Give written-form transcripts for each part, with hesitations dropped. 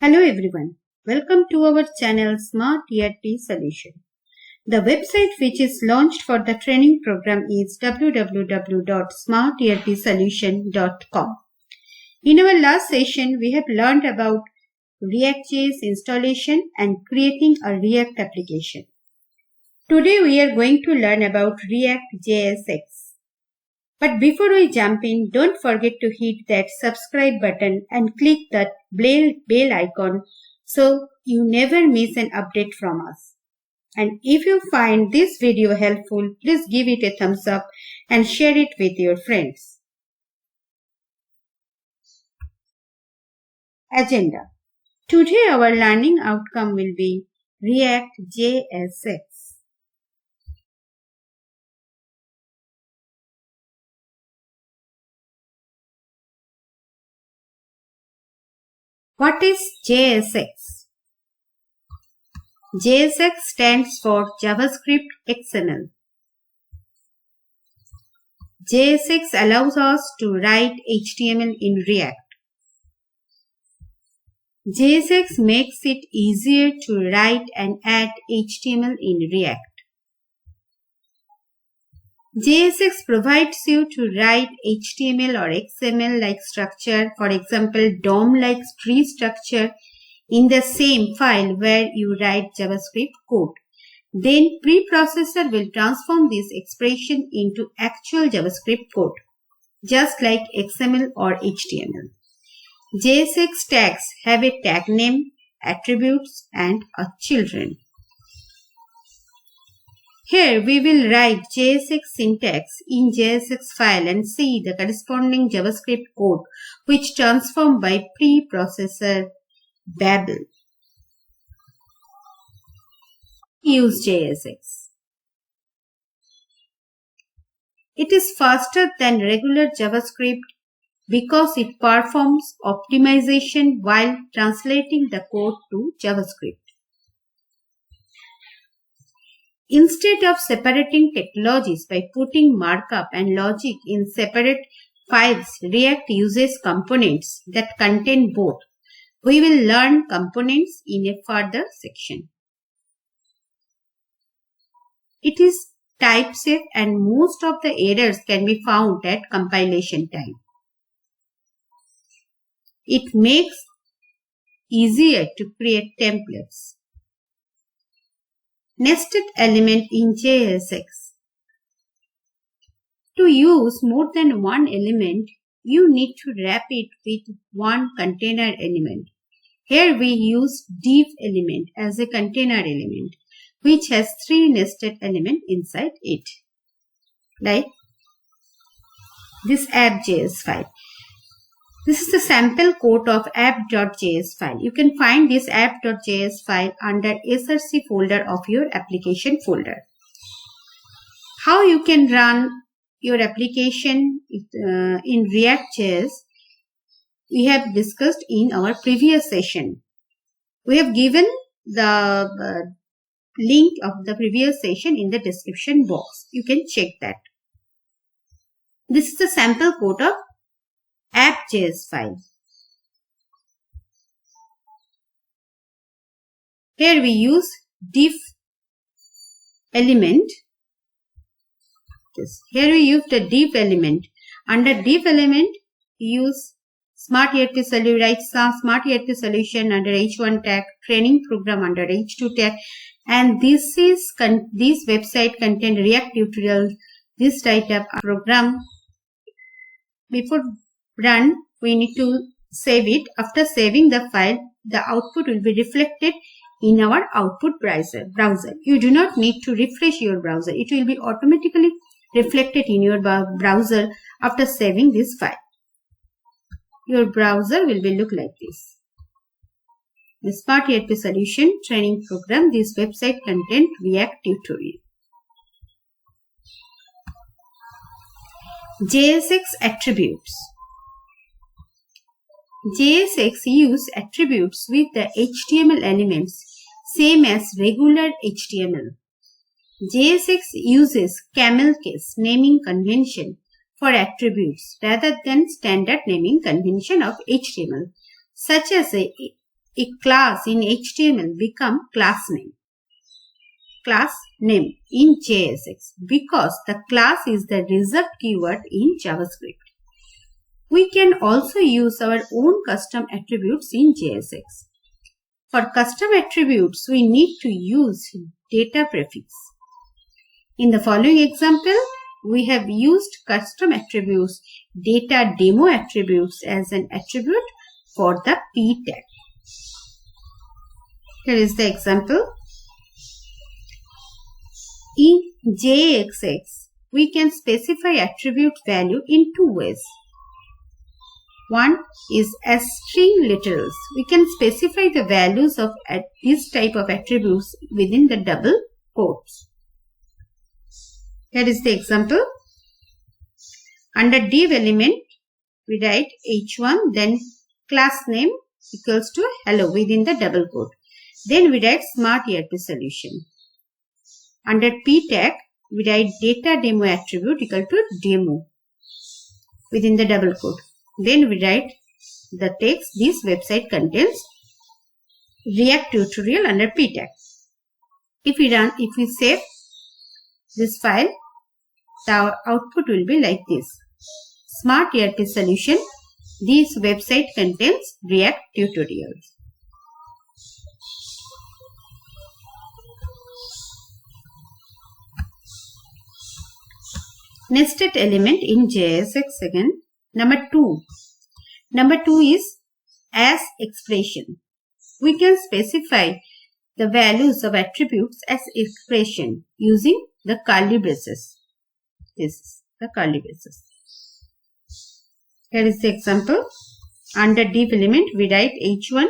Hello everyone, welcome to our channel SMARTLEARN Solution. The website which is launched for the training program is www.smartlearnsolution.com. In our last session, we have learned about React.js installation and creating a React application. Today we are going to learn about React JSX. But before we jump in, don't forget to hit that subscribe button and click that bell icon so you never miss an update from us. And if you find this video helpful, please give it a thumbs up and share it with your friends. Agenda. Today our learning outcome will be React JSX. What is JSX? JSX stands for JavaScript XML. JSX allows us to write HTML in React. JSX makes it easier to write and add HTML in React. JSX provides you to write HTML or XML-like structure, for example, DOM-like tree structure in the same file where you write JavaScript code. Then preprocessor will transform this expression into actual JavaScript code, just like XML or HTML. JSX tags have a tag name, attributes, and a children. Here we will write JSX syntax in JSX file and see the corresponding JavaScript code which transform by preprocessor Babel. Use JSX. It is faster than regular JavaScript because it performs optimization while translating the code to JavaScript. Instead of separating technologies by putting markup and logic in separate files, React uses components that contain both. We will learn components in a further section. It is typesafe and most of the errors can be found at compilation time. It makes easier to create templates. Nested element in JSX. To use more than one element, you need to wrap it with one container element. Here we use div element as a container element, which has three nested elements inside it, like this app.js file. This is the sample code of app.js file. You can find this app.js file under SRC folder of your application folder. How you can run your application in React.js, we have discussed in our previous session. We have given the link of the previous session in the description box. You can check that. This is the sample code of app.js file. Here we use div element. Here we use the div element. Under div element, we use SMARTLEARN Solution, write SMARTLEARN Solution under H1 tag, training program under H2 tag, and this website contains React tutorials. This write-up program. Before run, we need to save it. After saving the file, the output will be reflected in our output browser. You do not need to refresh your browser. It will be automatically reflected in your browser after saving this file. Your browser will be look like this. The SMARTLEARN Solution training program. This website contains React tutorial. JSX Attributes. JSX use attributes with the HTML elements same as regular HTML. JSX uses camel case naming convention for attributes rather than standard naming convention of HTML, such as a a class in HTML become class name in JSX because the class is the reserved keyword in JavaScript. We can also use our own custom attributes in JSX. For custom attributes, we need to use data prefix. In the following example, we have used custom attributes data demo attributes as an attribute for the p tag. Here is the example. In JSX, we can specify attribute value in two ways. One is as string literals. We can specify the values of this type of attributes within the double quotes. Here is the example. Under div element, we write h1, then class name equals to hello within the double quote. Then we write smart ERP solution. Under p tag, we write data demo attribute equal to demo within the double quote. Then we write the text, this website contains React tutorial under p tag. If we save this file, the output will be like this. Smart ERP solution, this website contains React tutorials. Nested element in JSX again. Number 2. Number 2 is as expression. We can specify the values of attributes as expression using the curly braces. This is the curly braces. Here is the example. Under div element, we write h1,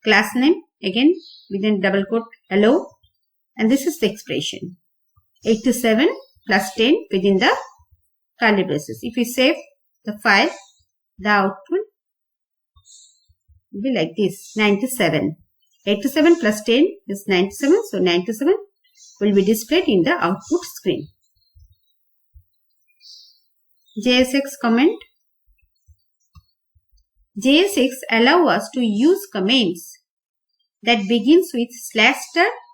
class name, again within double quote, hello, and this is the expression. 8 to 7 plus 10 within the curly braces. If we save the file, the output will be like this, 97. 8 to 7 plus 10 is 97, so 97 will be displayed in the output screen. JSX comment. JSX allow us to use comments that begins with /*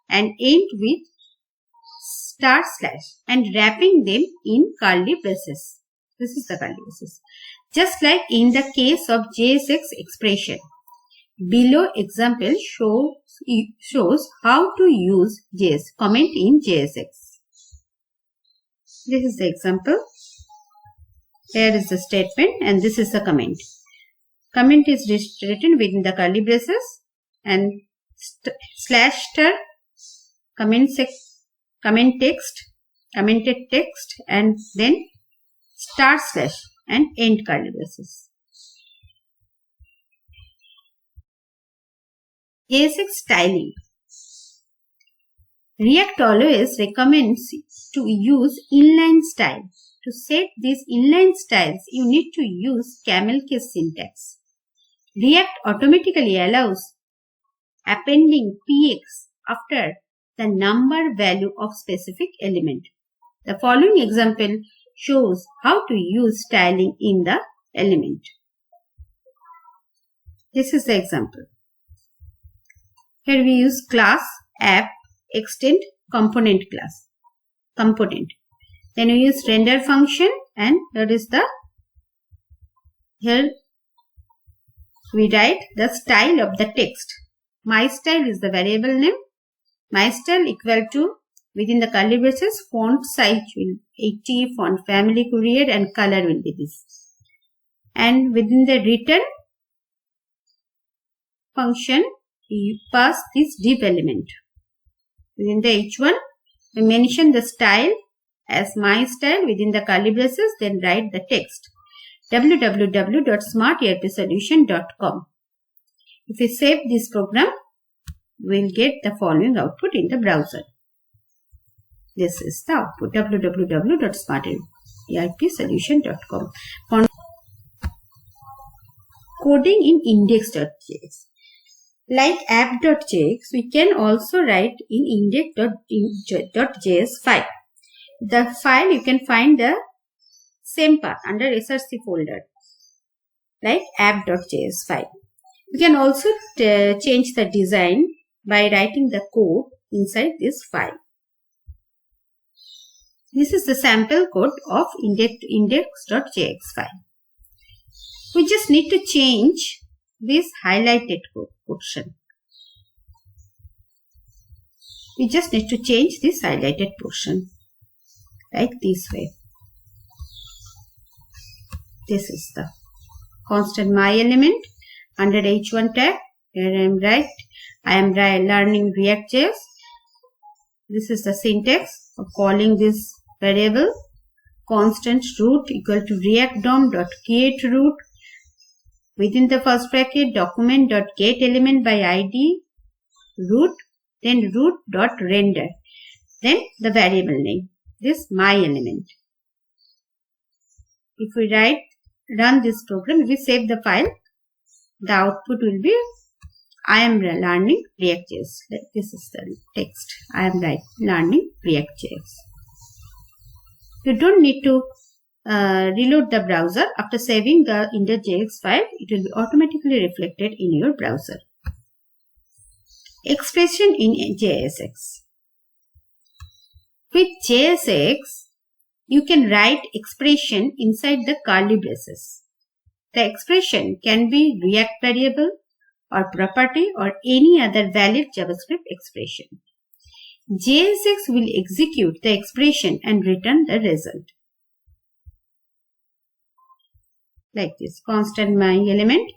and end with */ and wrapping them in curly braces. This is the curly braces. Just like in the case of JSX expression. Below example shows how to use comment in JSX. This is the example. Here is the statement and this is the comment. Comment is written within the curly braces and /* commented text and then */ and end curly braces. JSX styling. React always recommends to use inline style. To set these inline styles, you need to use camel case syntax. React automatically allows appending px after the number value of specific element. The following example shows how to use styling in the element. This is the example. Here we use class, app, extend, component class. Component. Then we use render function and that is here we write the style of the text. My style is the variable name. My style equal to within the curly braces font size will 80, font family Courier and color will be this. And within the return function you pass this div element. Within the h1 we mention the style as my style within the curly braces, then write the text www.smarterpsolution.com. If we save this program, we will get the following output in the browser. This is the output www.smarterpsolution.com. Coding in Index.js. Like app.js, we can also write in Index.js file. The file you can find the same path under src folder, like app.js file. We can also change the design by writing the code inside this file. This is the sample code of Index.js file. We just need to change this highlighted portion. We just need to change this highlighted portion like this way. This is the constant my element under h1 tag. Here I am learning React.js. This is the syntax of calling this variable. Constant root equal to react.dom.create root. Within the first bracket, document.get element by id root, then root.render, then the variable name, this my element. If we run this program, if we save the file, the output will be I am learning React.js. This is the text. I am learning React.js. You don't need to reload the browser. After saving the Index.js file, it will be automatically reflected in your browser. Expression in JSX. With JSX, you can write expression inside the curly braces. The expression can be React variable or property or any other valid JavaScript expression. JSX will execute the expression and return the result. Like this, constant my element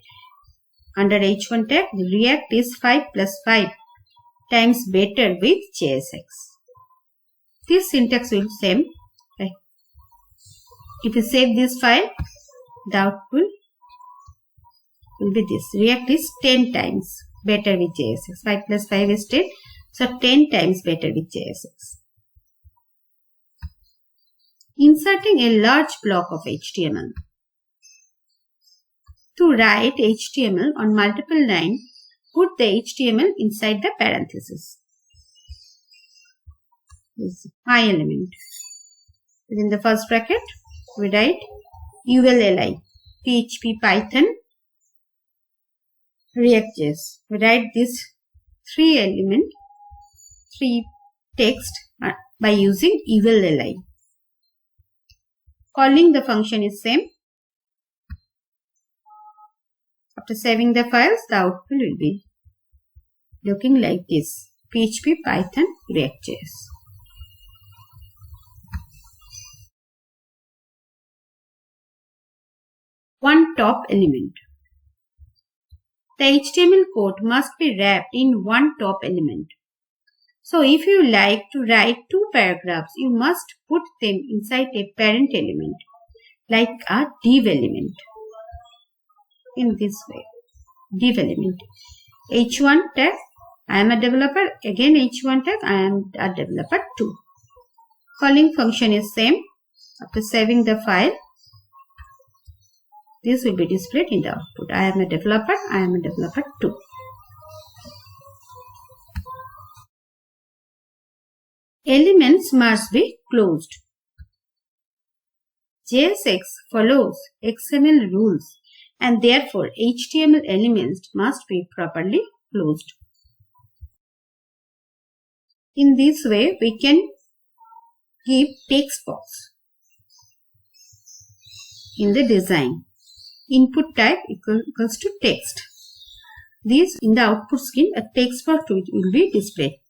under h1 tag, React is 5 plus 5 times better with JSX. This syntax will be same. Right? If you save this file, the output will be this. React is 10 times better with JSX. 5 plus 5 is 10. So 10 times better with JSX. Inserting a large block of HTML. To write HTML on multiple lines, put the HTML inside the parenthesis. This is my element. Within the first bracket, we write ULLI, PHP, Python, ReactJS. We write this three text by using ULLI. Calling the function is same. After saving the files, the output will be looking like this. PHP, Python, ReactJS. One top element. The HTML code must be wrapped in one top element. So if you like to write two paragraphs, you must put them inside a parent element, like a div element. In this way, div element. h1 tag, I am a developer. Again h1 tag, I am a developer too. Calling function is same. After saving the file, this will be displayed in the output. I am a developer. I am a developer too. Elements must be closed. JSX follows XML rules, and therefore HTML elements must be properly closed. In this way, we can give text box in the design. Input type equals to text. This in the output screen, a text box will be displayed.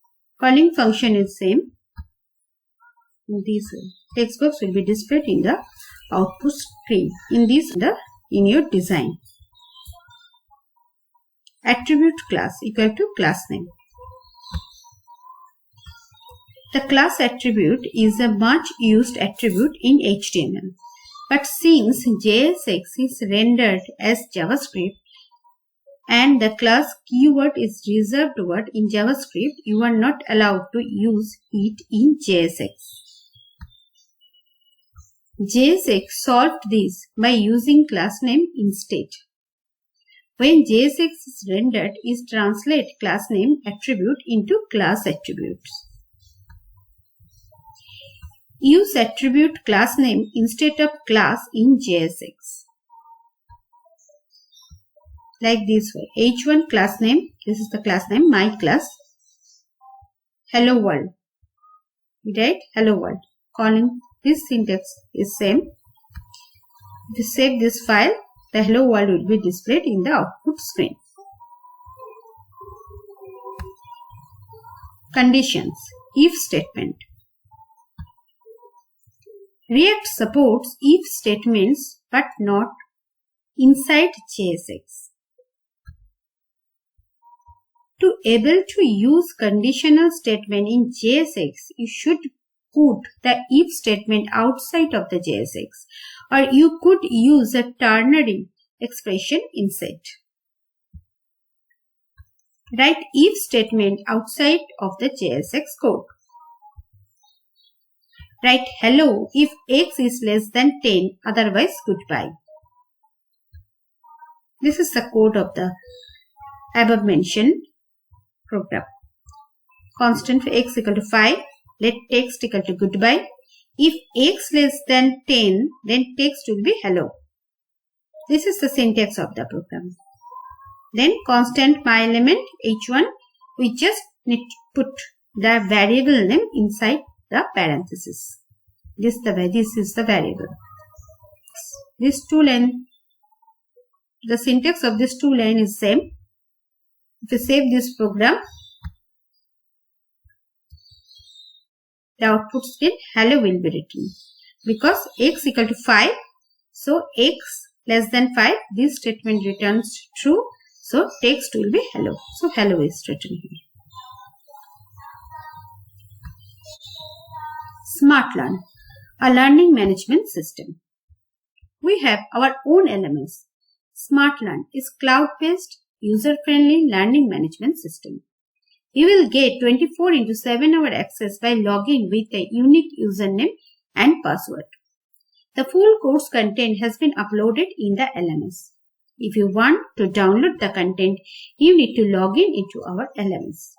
Calling function is same. In this way, text box will be displayed in the output screen. In your design. Attribute class equal to class name. The class attribute is a much used attribute in HTML. But since JSX is rendered as JavaScript and the class keyword is reserved word in JavaScript, you are not allowed to use it in JSX. JSX solved this by using class name instead. When JSX is rendered, it translates class name attribute into class attributes. Use attribute class name instead of class in JSX. like this way. H1 class name, this is the class name, my class, hello world, right? Hello world. Calling this syntax is same. If you save this file, the hello world will be displayed in the output screen. Conditions, if statement. React supports if statements but not inside JSX. To able to use conditional statement in JSX, you should put the if statement outside of the JSX, or you could use a ternary expression inside. Write if statement outside of the JSX code. Write hello if x is less than 10, otherwise goodbye. This is the code of the above mentioned program. Constant for x equal to 5, let text equal to goodbye. If x less than 10, then text will be hello. This is the syntax of the program. Then constant my element h1, we just need to put the variable name inside the parenthesis. This is the variable. This two line, the syntax of this two line is same. If you save this program, the output screen hello will be written. Because x equal to 5, so x less than 5, this statement returns true. So text will be hello. So hello is written here. SMARTLEARN, a learning management system. We have our own LMS. SMARTLEARN is cloud-based, user-friendly learning management system. You will get 24/7 hour access by logging with a unique username and password. The full course content has been uploaded in the LMS. If you want to download the content, you need to log in into our LMS.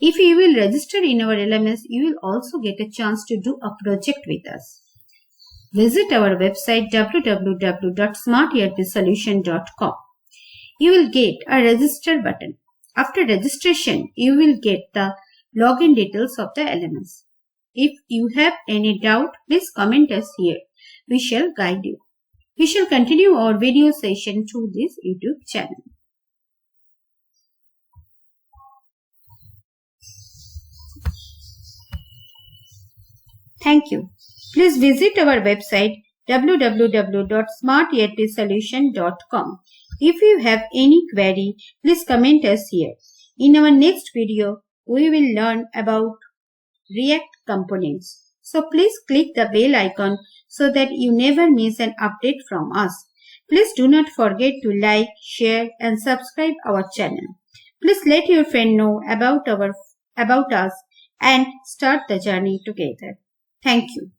If you will register in our LMS, you will also get a chance to do a project with us. Visit our website www.smarterpsolution.com. You will get a register button. After registration, you will get the login details of the LMS. If you have any doubt, please comment us here. We shall guide you. We shall continue our video session through this YouTube channel. Thank you. Please visit our website www.smarterpsolution.com. If you have any query, please comment us here. In our next video, we will learn about React components. So please click the bell icon so that you never miss an update from us. Please do not forget to like, share and subscribe our channel. Please let your friend know about us and start the journey together. Thank you.